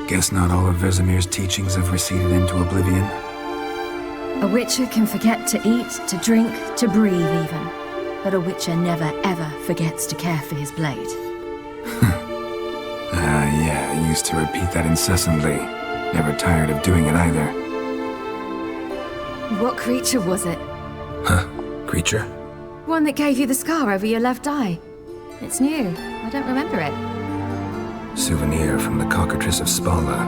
Guess not all of Vesemir's teachings have receded into oblivion. A Witcher can forget to eat, to drink, to breathe even. But a Witcher never ever forgets to care for his blade. Yeah, I used to repeat that incessantly. Never tired of doing it either. What creature was it? Huh? Creature? One that gave you the scar over your left eye. It's new. I don't remember it. Souvenir from the Cockatrice of Spala.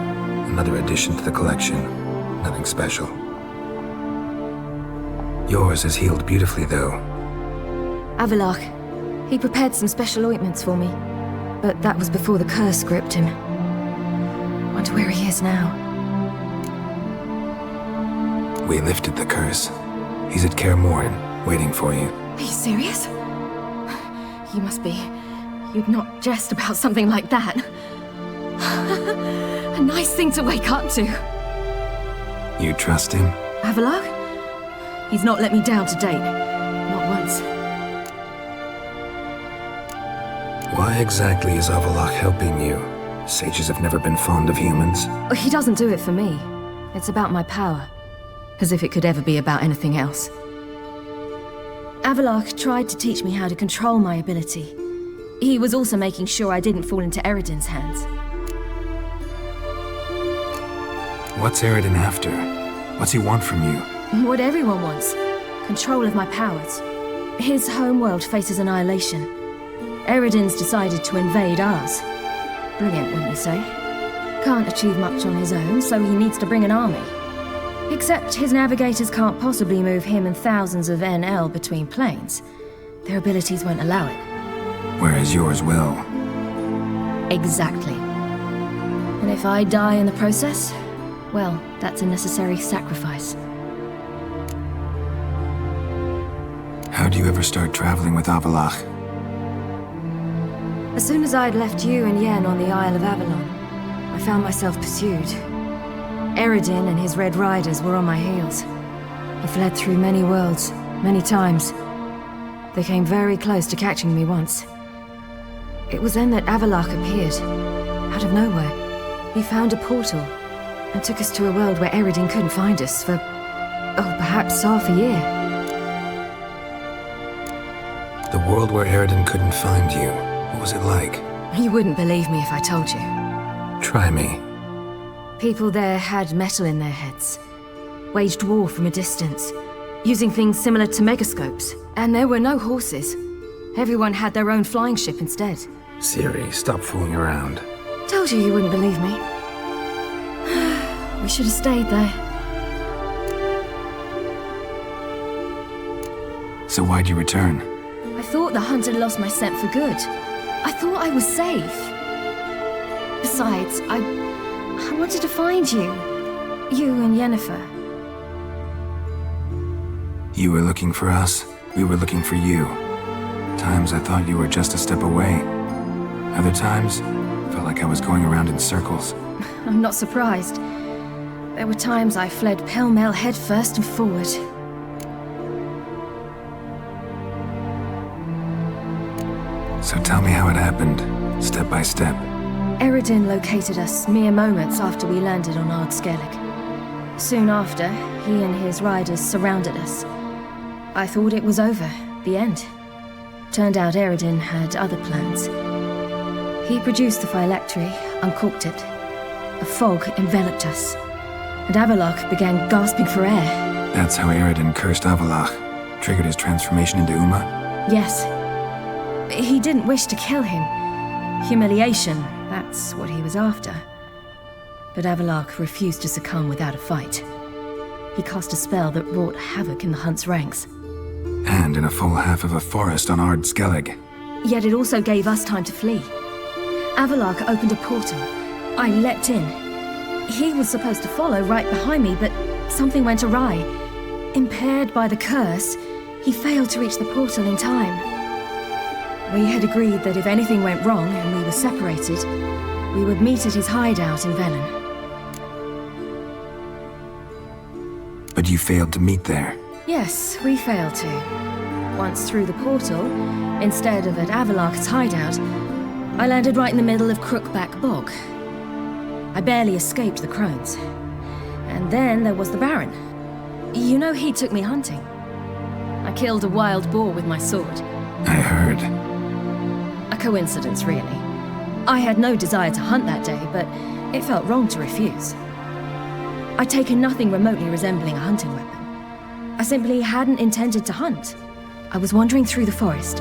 Another addition to the collection. Nothing special. Yours is healed beautifully, though. Avalach. He prepared some special ointments for me. But that was before the curse gripped him. Wonder where he is now. We lifted the curse. He's at Kaer Morhen, waiting for you. Are you serious? You must be. You'd not jest about something like that. A nice thing to wake up to. You trust him? Avalach? He's not let me down to date. Not once. Why exactly is Avalach helping you? Sages have never been fond of humans. He doesn't do it for me. It's about my power. As if it could ever be about anything else. Avalach tried to teach me how to control my ability. He was also making sure I didn't fall into Eredin's hands. What's Eredin after? What's he want from you? What everyone wants. Control of my powers. His homeworld faces annihilation. Eredin's decided to invade ours. Brilliant, wouldn't you say? Can't achieve much on his own, so he needs to bring an army. Except his navigators can't possibly move him and thousands of NL between planes. Their abilities won't allow it. Whereas yours will. Exactly. And if I die in the process, well, that's a necessary sacrifice. How'd you ever start traveling with Avalach? As soon as I'd left you and Yen on the Isle of Avalon, I found myself pursued. Eredin and his Red Riders were on my heels. I fled through many worlds, many times. They came very close to catching me once. It was then that Avalach appeared, out of nowhere. He found a portal, and took us to a world where Eredin couldn't find us for, perhaps half a year. The world where Eredin couldn't find you, what was it like? You wouldn't believe me if I told you. Try me. People there had metal in their heads, waged war from a distance, using things similar to megascopes. And there were no horses. Everyone had their own flying ship instead. Ciri, stop fooling around. Told you wouldn't believe me. We should have stayed there. So why'd you return? I thought the hunt had lost my scent for good. I thought I was safe. Besides, I wanted to find you. You and Yennefer. You were looking for us, we were looking for you. Times I thought you were just a step away. Other times, felt like I was going around in circles. I'm not surprised. There were times I fled pell-mell head first and forward. So tell me how it happened, step by step. Eredin located us mere moments after we landed on Ard Skellig. Soon after, he and his riders surrounded us. I thought it was over, the end. Turned out Eredin had other plans. He produced the phylactery, uncorked it. A fog enveloped us, and Avalach began gasping for air. That's how Eredin cursed Avalach, triggered his transformation into Uma? Yes. He didn't wish to kill him. Humiliation, that's what he was after. But Avalach refused to succumb without a fight. He cast a spell that wrought havoc in the hunt's ranks. And in a full half of a forest on Ard Skellig. Yet it also gave us time to flee. Avalach opened a portal. I leapt in. He was supposed to follow right behind me, but something went awry. Impaired by the curse, he failed to reach the portal in time. We had agreed that if anything went wrong and we were separated, we would meet at his hideout in Velen. But you failed to meet there. Yes, we failed to. Once through the portal, instead of at Avalach's hideout, I landed right in the middle of Crookback Bog. I barely escaped the crones. And then there was the Baron. You know, he took me hunting. I killed a wild boar with my sword. I heard. A coincidence, really. I had no desire to hunt that day, but it felt wrong to refuse. I'd taken nothing remotely resembling a hunting weapon. I simply hadn't intended to hunt. I was wandering through the forest,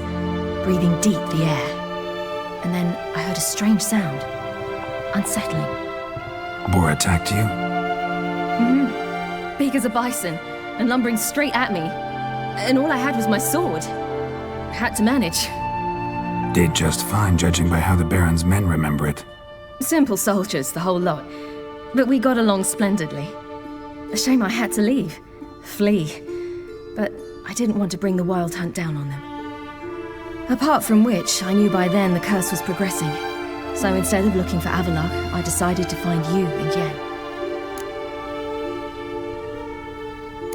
breathing deep the air. And then I heard a strange sound. Unsettling. Boar attacked you? Big as a bison, and lumbering straight at me. And all I had was my sword. I had to manage. Did just fine, judging by how the Baron's men remember it. Simple soldiers, the whole lot. But we got along splendidly. A shame I had to leave. Flee. But I didn't want to bring the wild hunt down on them. Apart from which, I knew by then the curse was progressing. So instead of looking for Avallac'h, I decided to find you and Yen.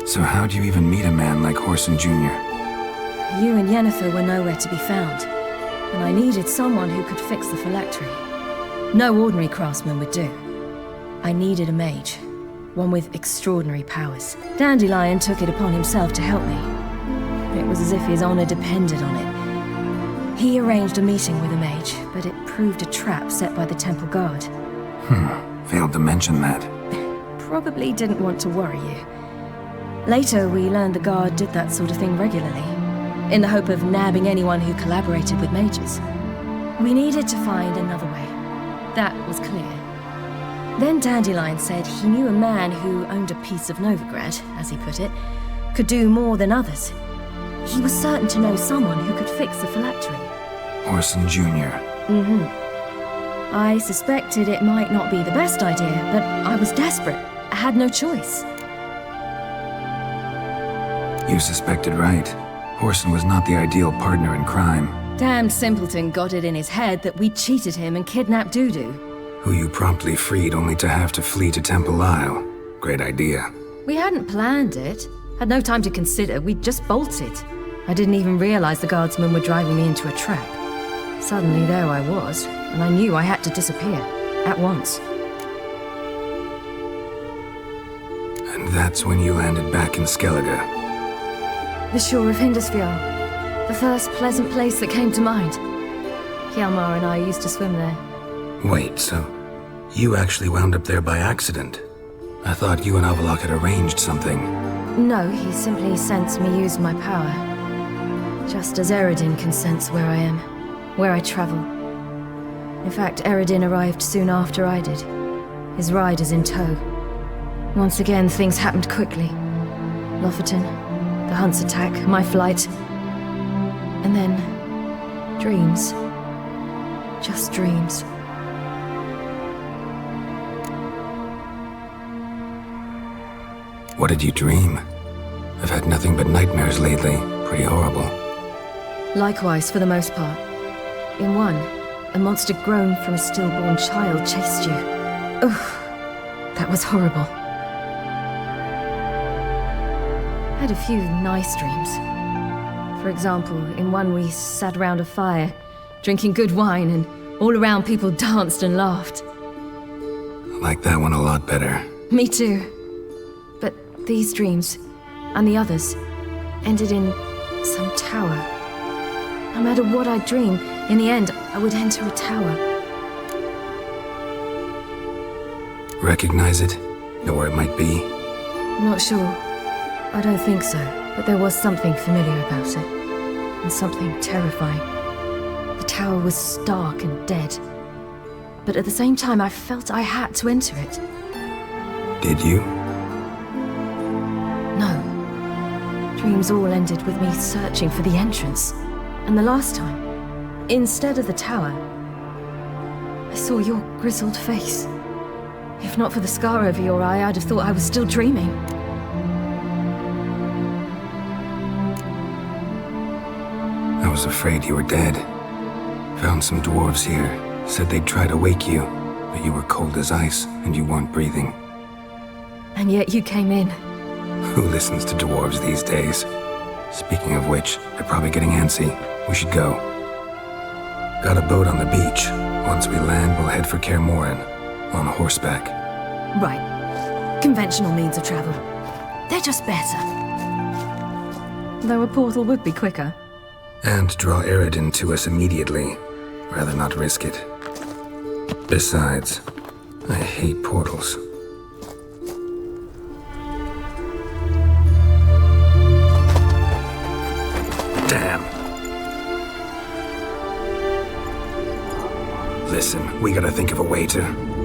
So how'd you even meet a man like Whoreson Jr.? You and Yennefer were nowhere to be found, and I needed someone who could fix the phylactery. No ordinary craftsman would do. I needed a mage, one with extraordinary powers. Dandelion took it upon himself to help me. It was as if his honor depended on it. He arranged a meeting with a mage, but it proved a trap set by the temple guard. Failed to mention that. Probably didn't want to worry you. Later, we learned the guard did that sort of thing regularly, in the hope of nabbing anyone who collaborated with mages. We needed to find another way. That was clear. Then Dandelion said he knew a man who owned a piece of Novigrad, as he put it, could do more than others. He was certain to know someone who could fix the phylactery. Whoreson Jr. I suspected it might not be the best idea, but I was desperate. I had no choice. You suspected right. Whoreson was not the ideal partner in crime. Damned simpleton got it in his head that we cheated him and kidnapped Dudu. Who you promptly freed only to have to flee to Temple Isle. Great idea. We hadn't planned it. Had no time to consider, we just bolted. I didn't even realize the guardsmen were driving me into a trap. Suddenly there I was, and I knew I had to disappear. At once. And that's when you landed back in Skellige. The shore of Hindisfjall. The first pleasant place that came to mind. Hjalmar and I used to swim there. Wait, so you actually wound up there by accident? I thought you and Avallac'h had arranged something. No, he simply sensed me use my power. Just as Eredin can sense where I am, where I travel. In fact, Eredin arrived soon after I did, his riders in tow. Once again, things happened quickly. Lofoten, the hunt's attack, my flight. And then, dreams. Just dreams. What did you dream? I've had nothing but nightmares lately. Pretty horrible. Likewise, for the most part. In one, a monster grown from a stillborn child chased you. Ugh, that was horrible. I had a few nice dreams. For example, in one we sat around a fire, drinking good wine, and all around people danced and laughed. I like that one a lot better. Me too. But these dreams, and the others, ended in some tower. No matter what I dream, in the end, I would enter a tower. Recognize it? Know where it might be? Not sure. I don't think so, but there was something familiar about it. And something terrifying. The tower was stark and dead. But at the same time, I felt I had to enter it. Did you? No. Dreams all ended with me searching for the entrance. And the last time, instead of the tower, I saw your grizzled face. If not for the scar over your eye, I'd have thought I was still dreaming. I was afraid you were dead. Found some dwarves here. Said they'd try to wake you, but you were cold as ice and you weren't breathing. And yet you came in. Who listens to dwarves these days? Speaking of which, they're probably getting antsy. We should go. Got a boat on the beach. Once we land, we'll head for Kaer Morhen. On horseback. Right. Conventional means of travel. They're just better. Though a portal would be quicker. And draw Eredin to us immediately. Rather not risk it. Besides, I hate portals. Damn. Listen, we gotta think of a way to...